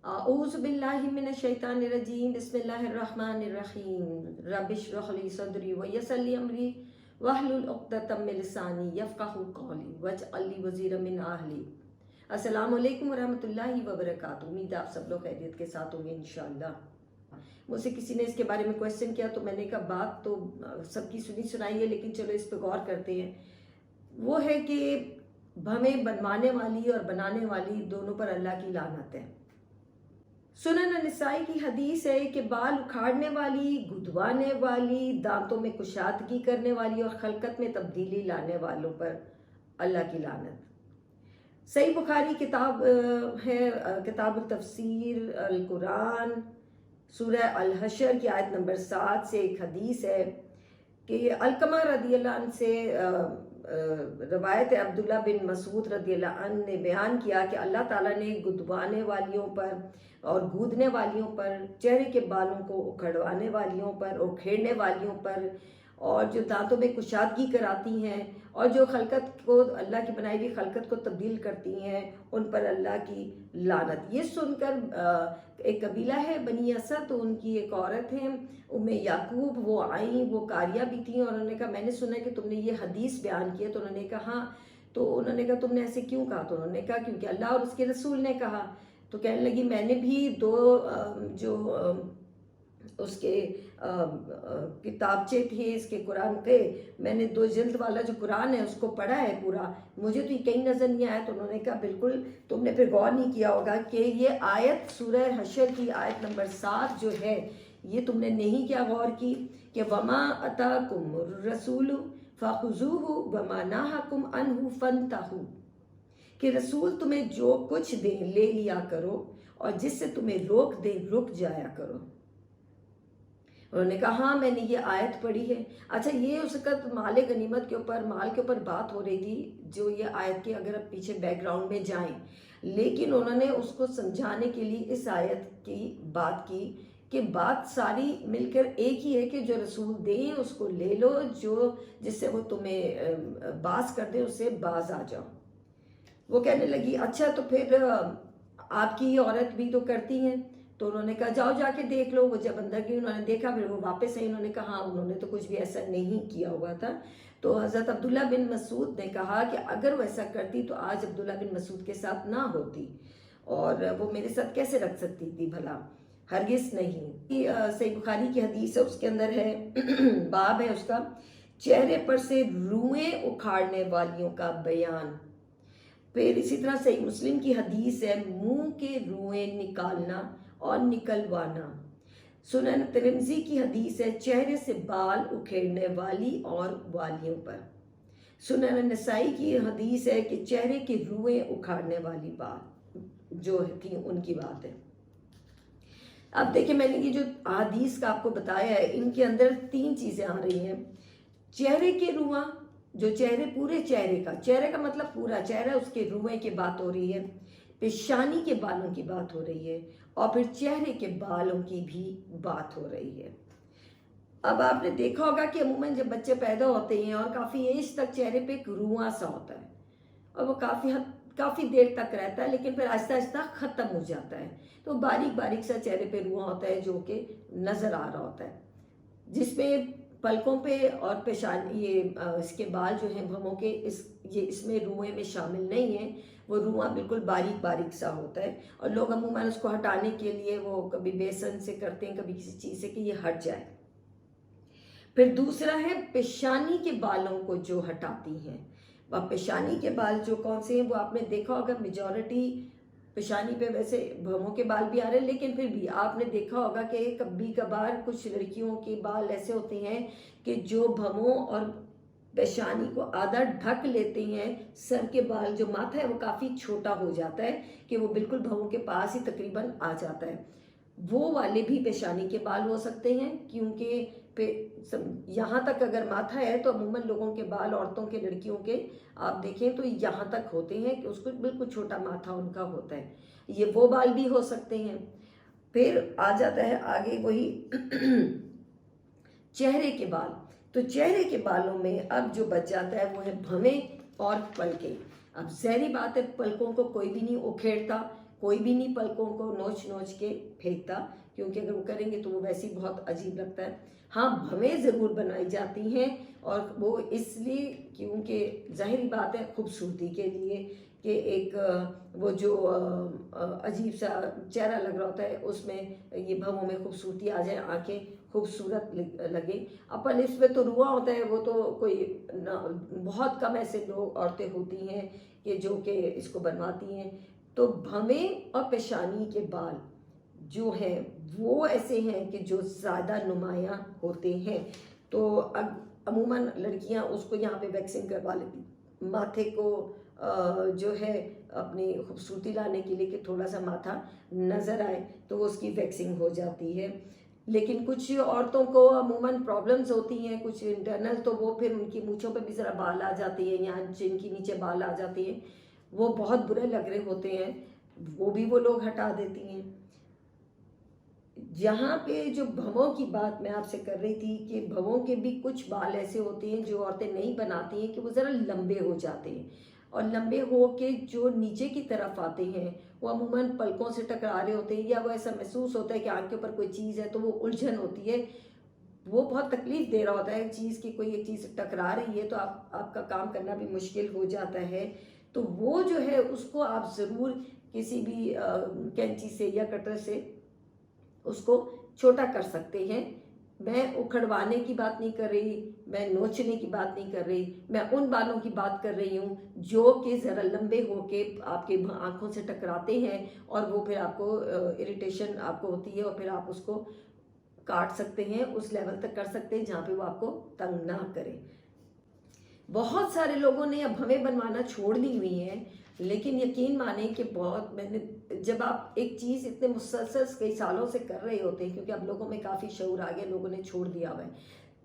अऊज़ु बिल्लाहि मिनश शैतानिर रजीम बिस्मिल्लाहिर रहमानिर रहीम रब्बिश्रह ली सदरी व यस्सिर ली अमरी वहलुल उक़दतम मिन लिसानी यफ़क़हू क़ौली वजअल ली वज़ीरम मिन अहली। अस्सलामु अलैकुम वरहमतुल्लाहि वबरकातुहू। उम्मीद आप सब लोग खैरियत के साथ होंगे इंशाअल्लाह। मुझसे किसी ने इसके बारे में क्वेश्चन किया तो मैंने कहा बात तो सबकी सुनी सुनाई है, लेकिन चलो इस पर गौर करते हैं। वो है कि भवें बनवाने वाली और बनाने वाली दोनों पर अल्लाह की लानत है। सुनन निसाई की हदीस है कि बाल उखाड़ने वाली, गुदवाने वाली, दांतों में कुशादगी करने वाली और खलकत में तब्दीली लाने वालों पर अल्लाह की लानत। सही बुखारी किताब है, किताब तफसीर अल कुरान, सूरह अल हशर की आयत नंबर 7 से एक हदीस है कि अलकमा रदियल्लाहु अन्हु से रवायत अब्दुल्ला बिन मसूद रदियल्लाहु अन्हु ने बयान किया कि अल्लाह ताला ने गुदवाने वालियों पर और गूदने वालियों पर, चेहरे के बालों को उखड़वाने वालियों पर, उखेड़ने वालियों पर, और जो दांतों में कुशादगी कराती हैं और जो खलकत को, अल्लाह की बनाई हुई खलकत को तब्दील करती हैं, उन पर अल्लाह की लानत। ये सुनकर एक कबीला है बनी असद, तो उनकी एक औरत है उम्मे याकूब, वो आई, वो कारिया भी थी, और उन्होंने कहा मैंने सुना कि तुमने ये हदीस बयान की है। तो उन्होंने कहा हाँ। तो उन्होंने कहा तुमने ऐसे क्यों कहा? तो उन्होंने कहा क्योंकि अल्लाह और उसके रसूल ने कहा। तो कहने लगी मैंने भी दो जो उसके किताबचे थे इसके कुरान के, मैंने 2 जिल्द वाला जो कुरान है उसको पढ़ा है पूरा, मुझे तो ये कहीं नज़र नहीं आया। तो उन्होंने कहा बिल्कुल तुमने फिर गौर नहीं किया होगा कि ये आयत सूरह हशर की आयत नंबर 7 जो है, ये तुमने नहीं क्या गौर की कि वमा अताकुम रसूल फ़ख़ुज़ूहु वमा नहाकुम अन्हु फ़ंतहू, कि रसूल तुम्हें जो कुछ दे ले लिया करो और जिससे तुम्हें रोक दे रुक जाया करो। उन्होंने कहा हाँ मैंने ये आयत पढ़ी है। अच्छा, ये उस वक़्त माल गनीमत के ऊपर, माल के ऊपर बात हो रही थी, जो ये आयत की अगर आप पीछे बैकग्राउंड में जाएं, लेकिन उन्होंने उसको समझाने के लिए इस आयत की बात की कि बात सारी मिलकर एक ही है कि जो रसूल दें उसको ले लो, जो जिससे वो तुम्हें बाज कर दे उससे बाज आ जाओ। वो कहने लगी अच्छा तो फिर आपकी औरत भी तो करती हैं। तो उन्होंने कहा जाओ जाके देख लो। वो जब अंदर गई उन्होंने देखा, फिर वो वापस आई, उन्होंने कहा हाँ उन्होंने तो कुछ भी ऐसा नहीं किया हुआ था। तो हज़रत अब्दुल्ला बिन मसूद ने कहा कि अगर वो ऐसा करती तो आज अब्दुल्ला बिन मसूद के साथ ना होती, और वो मेरे साथ कैसे रख सकती थी भला, हरगिज़ नहीं। सही बुखारी की हदीस है, उसके अंदर है बाब है उसका, चेहरे पर से रुएं उखाड़ने वालियों का बयान। फिर इसी तरह सही मुस्लिम की हदीस है, मुंह के रुएं निकालना और निकलवाना। सुनन तिरमिज़ी की हदीस है, चेहरे से बाल उखेड़ने वाली और वालियों पर। सुनन नसाई की हदीस है कि चेहरे के रुएं उखाड़ने वाली बात जो थी उनकी बात है। अब देखिए मैंने ये जो हदीस का आपको बताया है, इनके अंदर 3 चीज़ें आ रही हैं। चेहरे के रुआं, जो चेहरे, पूरे चेहरे का, चेहरे का मतलब पूरा चेहरा, उसके रुएं की बात हो रही है, पेशानी के बालों की बात हो रही है, और फिर चेहरे के बालों की भी बात हो रही है। अब आपने देखा होगा कि अमूमन जब बच्चे पैदा होते हैं और काफ़ी एज तक चेहरे पे एक रुआं सा होता है, और वो काफ़ी देर तक रहता है, लेकिन फिर आहिस्ता आहिस्ता ख़त्म हो जाता है। तो बारीक बारीक सा चेहरे पे रुआं होता है जो कि नज़र आ रहा होता है, जिसमें पलकों पे और पेशान ये इसके बाल जो हैं भवों के, ये इसमें रुएं में शामिल नहीं है। वो रुआं बिल्कुल बारीक बारीक सा होता है, और लोग अमूमन उसको हटाने के लिए वो कभी बेसन से करते हैं, कभी किसी चीज़ से कि ये हट जाए। फिर दूसरा है पेशानी के बालों को जो हटाती हैं। वह पेशानी के बाल जो कौन से हैं वो आपने देखा होगा, मेजॉरिटी पेशानी पे वैसे भवों के बाल भी आ रहे हैं, लेकिन फिर भी आपने देखा होगा कि कभी कभार कुछ लड़कियों के बाल ऐसे होते हैं कि जो भवों और पेशानी को आधा ढक लेते हैं। सर के बाल, जो माथा है वो काफ़ी छोटा हो जाता है कि वो बिल्कुल भवों के पास ही तकरीबन आ जाता है। वो वाले भी पेशानी के बाल हो सकते हैं, क्योंकि यहाँ तक अगर माथा है तो अमूमन लोगों के बाल, औरतों के, लड़कियों के आप देखें तो यहाँ तक होते हैं कि उसको बिल्कुल छोटा माथा उनका होता है, ये वो बाल भी हो सकते हैं। फिर आ जाता है आगे वही चेहरे के बाल। तो चेहरे के बालों में अब जो बच जाता है वो है भवें और पलकें। अब ज़ाहिर बात है पलकों को कोई भी नहीं उखेड़ता, कोई भी नहीं पलकों को नोच नोच के फेंकता, क्योंकि अगर वो करेंगे तो वो वैसे ही बहुत अजीब लगता है। हाँ, भवें ज़रूर बनाई जाती हैं, और वो इसलिए क्योंकि ज़ाहिरी बात है खूबसूरती के लिए, कि एक वो जो अजीब सा चेहरा लग रहा होता है उसमें ये भवों में खूबसूरती आ जाए, आंखें खूबसूरत लगे। अपन इसमें तो रुआ होता है, वो तो कोई बहुत कम ऐसे लोग औरतें होती हैं कि जो कि इसको बनवाती हैं। तो भवें और पेशानी के बाल जो हैं वो ऐसे हैं कि जो ज़्यादा नुमायाँ होते हैं। तो अमूमन लड़कियां उसको यहाँ पे वैक्सिंग करवा लेती, माथे को जो है अपनी खूबसूरती लाने के लिए कि थोड़ा सा माथा नज़र आए, तो वो उसकी वैक्सिंग हो जाती है। लेकिन कुछ औरतों को अमूमन प्रॉब्लम्स होती हैं कुछ इंटरनल, तो वो फिर उनकी मूँछों पे भी ज़रा बाल आ जाती है, यहाँ चिन के नीचे बाल आ जाती हैं, वो बहुत बुरे लग रहे होते हैं, वो भी वो लोग हटा देती हैं। यहाँ पे जो भवों की बात मैं आपसे कर रही थी कि भवों के भी कुछ बाल ऐसे होते हैं जो औरतें नहीं बनाती हैं कि वो ज़रा लंबे हो जाते हैं, और लंबे हो के जो नीचे की तरफ आते हैं वो अमूमन पलकों से टकरा रहे होते हैं, या वो ऐसा महसूस होता है कि आँख के ऊपर कोई चीज़ है, तो वो उलझन होती है, वो बहुत तकलीफ दे रहा होता है चीज़ की, कोई एक चीज़ टकरा रही है तो आपका काम करना भी मुश्किल हो जाता है। तो वो जो है उसको आप ज़रूर किसी भी कैंची से या कटर से उसको छोटा कर सकते हैं। मैं उखड़वाने की बात नहीं कर रही, मैं नोचने की बात नहीं कर रही, मैं उन बालों की बात कर रही हूँ जो कि ज़रा लंबे होके आपके आँखों से टकराते हैं, और वो फिर आपको इरिटेशन आपको होती है, और फिर आप उसको काट सकते हैं, उस लेवल तक कर सकते हैं जहाँ पे वो आपको तंग ना करे। बहुत सारे लोगों ने अब भवें बनवाना छोड़ दी हुई हैं, लेकिन यकीन माने कि बहुत मैंने जब आप एक चीज़ इतने मुसलसल कई सालों से कर रहे होते हैं, क्योंकि अब लोगों में काफ़ी शऊर आ गया, लोगों ने छोड़ दिया हुआ है,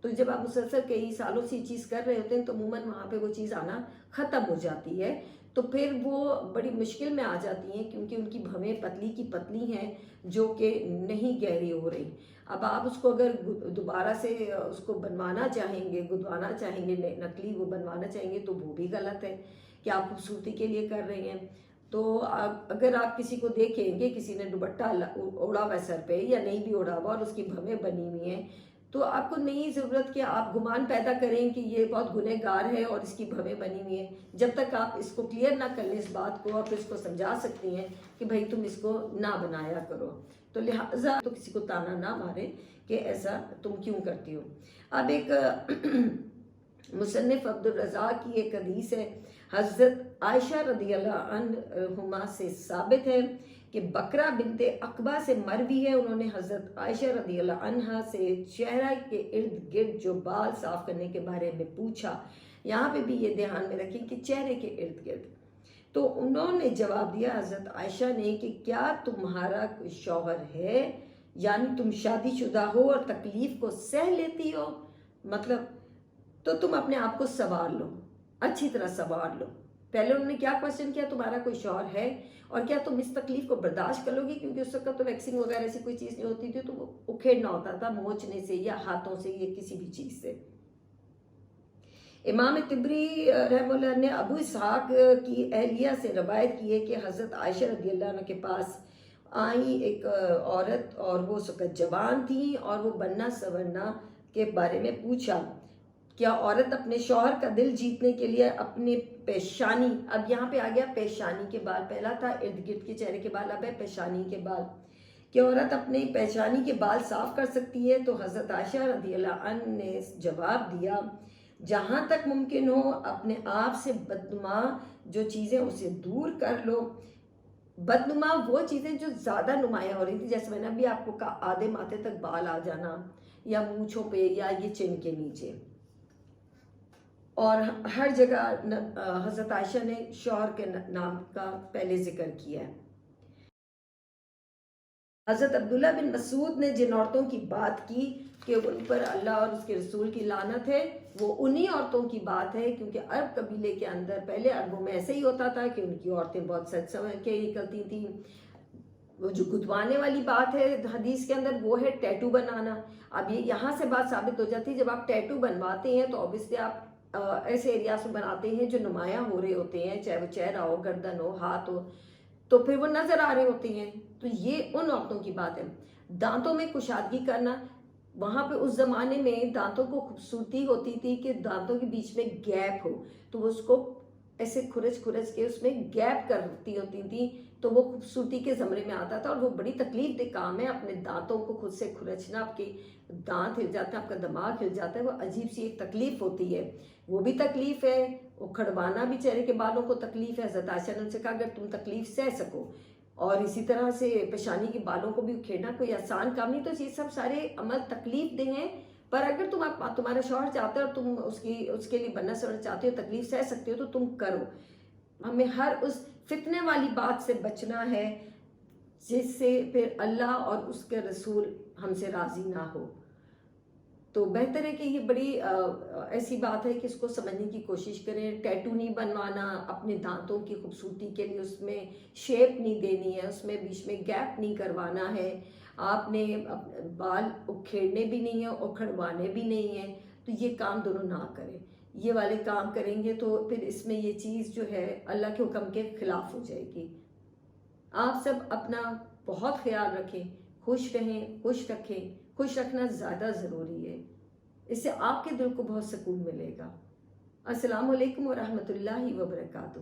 तो जब आप मुसलसल कई सालों से चीज़ कर रहे होते हैं तो अमूमन वहाँ पे वो चीज़ आना ख़त्म हो जाती है, तो फिर वो बड़ी मुश्किल में आ जाती हैं, क्योंकि उनकी भवें पतली की पतली हैं जो कि नहीं गहरी हो रही। अब आप उसको अगर दोबारा से उसको बनवाना चाहेंगे, गुदवाना चाहेंगे, नकली वो बनवाना चाहेंगे, तो वो भी गलत है कि आप खूबसूरती के लिए कर रहे हैं। तो अगर आप किसी को देखेंगे किसी ने दुपट्टा ओढ़ा हुआ सर पे या नहीं भी ओढ़ा हुआ और उसकी भवें बनी हुई हैं, तो आपको नहीं ज़रूरत कि आप गुमान पैदा करें कि ये बहुत गुनहगार है और इसकी भवें बनी हुई हैं। जब तक आप इसको क्लियर ना कर लें इस बात को, और फिर इसको समझा सकती हैं कि भाई तुम इसको ना बनाया करो, तो लिहाजा तो किसी को ताना ना मारे कि ऐसा तुम क्यों करती हो। अब एक मुसन्निफ अब्दुल रज़ाक की एक हदीस है, हज़रत आयशा रदियल्लाहु अन्हा से साबित है कि बकरा बिनते अकबा से मरवी है, उन्होंने हज़रत आयशा रदियल्लाहु अन्हा से चेहरा के इर्द गिर्द जो बाल साफ़ करने के बारे में पूछा। यहाँ पे भी ये ध्यान में रखें कि चेहरे के इर्द गिर्द, तो उन्होंने जवाब दिया हज़रत आयशा ने कि क्या तुम्हारा कोई शौहर है, यानी तुम शादीशुदा हो और तकलीफ़ को सह लेती हो, मतलब तो तुम अपने आप को संवार लो, अच्छी तरह संवार लो। पहले उन्होंने क्या क्वेश्चन किया, तुम्हारा कोई शौहर है और क्या तुम इस तकलीफ को बर्दाश्त कर लोगी, क्योंकि उस वक्त तो वैक्सीन वगैरह ऐसी कोई चीज़ नहीं होती थी, तो वो उखेड़ना होता था मोचने से या हाथों से या किसी भी चीज़ से। इमाम तिबरी रहमतुल्लाह ने अबू इसहाक की अहलिया से रवायत की है कि हज़रत आयशा रज़ियल्लाहु अन्हा के पास आई एक औरत, और वो उस वक्त जवान थी, और वो बनना संवरना के बारे में पूछा। क्या औरत अपने शौहर का दिल जीतने के लिए अपने पेशानी, अब यहाँ पे आ गया पेशानी के बाल, पहला था इर्द गिर्द के चेहरे के बाल, अब है पेशानी के बाल, कि औरत अपने पेशानी के बाल साफ कर सकती है। तो हज़रत आयशा रज़ियल्लाहु अन्हा ने जवाब दिया, जहाँ तक मुमकिन हो अपने आप से बदनुमा जो चीज़ें उसे दूर कर लो। बदनुमा वो चीज़ें जो ज़्यादा नुमायाँ हो रही थी, जैसे मैंने अभी आपको कहा आधे माथे तक बाल आ जाना, या मूँछों पे, या ये चिन के नीचे, और हर जगह हज़रत आयशा ने शौहर के नाम का पहले जिक्र किया है। हज़रत अब्दुल्ला बिन मसूद ने जिन औरतों की बात की कि उन पर अल्लाह और उसके रसूल की लानत है, वो उन्हीं औरतों की बात है, क्योंकि अरब कबीले के अंदर पहले अरबों में ऐसे ही होता था कि उनकी औरतें बहुत सच समझ के निकलती थी। वो जो गुदवाने वाली बात है हदीस के अंदर, वो है टैटू बनाना। अब ये यहाँ से बात साबित हो जाती है, जब आप टैटू बनवाते हैं तो ऑब्वियसली आप ऐसे एरियाज में बनाते हैं जो नुमायाँ हो रहे होते हैं, चाहे वो चेहरा हो, गर्दन हो, हाथ हो, تو پھر وہ نظر آ رہے ہوتے ہیں. تو یہ ان عورتوں کی بات ہے. دانتوں میں کشادگی کرنا، وہاں پہ اس زمانے میں دانتوں کو خوبصورتی ہوتی تھی کہ دانتوں کے بیچ میں گیپ ہو، تو وہ اس کو ایسے کھرچ کے اس میں گیپ کرتی ہوتی تھی، تو وہ خوبصورتی کے زمرے میں آتا تھا. اور وہ بڑی تکلیف دہ کام ہے اپنے دانتوں کو خود سے کھرچنا. آپ کے دانت ہل جاتے ہیں، آپ کا دماغ ہل جاتا ہے، وہ عجیب سی ایک تکلیف ہوتی ہے. وہ بھی تکلیف ہے، اکھڑوانا بھی چہرے کے بالوں کو تکلیف ہے. حضرت عائشہ نے کہا اگر تم تکلیف سہ سکو، اور اسی طرح سے پیشانی کے بالوں کو بھی اکھیڑنا کوئی آسان کام نہیں. تو یہ سب سارے عمل تکلیف دہ ہیں، پر اگر تمہارا شوہر چاہتا ہے اور تم اس کے لیے بننا سونا چاہتے ہو، تکلیف سہ سکتے ہو، تو تم کرو. ہمیں ہر اس فتنے والی بات سے بچنا ہے جس سے پھر اللہ اور اس کے رسول ہم سے راضی نہ ہو. تو بہتر ہے کہ یہ بڑی ایسی بات ہے کہ اس کو سمجھنے کی کوشش کریں. ٹیٹو نہیں بنوانا اپنے دانتوں کی خوبصورتی کے لیے، اس میں شیپ نہیں دینی ہے، اس میں بیچ میں گیپ نہیں کروانا ہے. آپ نے بال اکھیڑنے بھی نہیں ہیں، اکھڑوانے بھی نہیں ہیں. تو یہ کام دونوں نہ کریں. یہ والے کام کریں گے تو پھر اس میں یہ چیز جو ہے اللہ کے حکم کے خلاف ہو جائے گی. آپ سب اپنا بہت خیال رکھیں، خوش رہیں، خوش رکھیں. خوش رکھنا زیادہ ضروری ہے، اس سے آپ کے دل کو بہت سکون ملے گا. السلام علیکم ورحمۃ اللہ وبرکاتہ.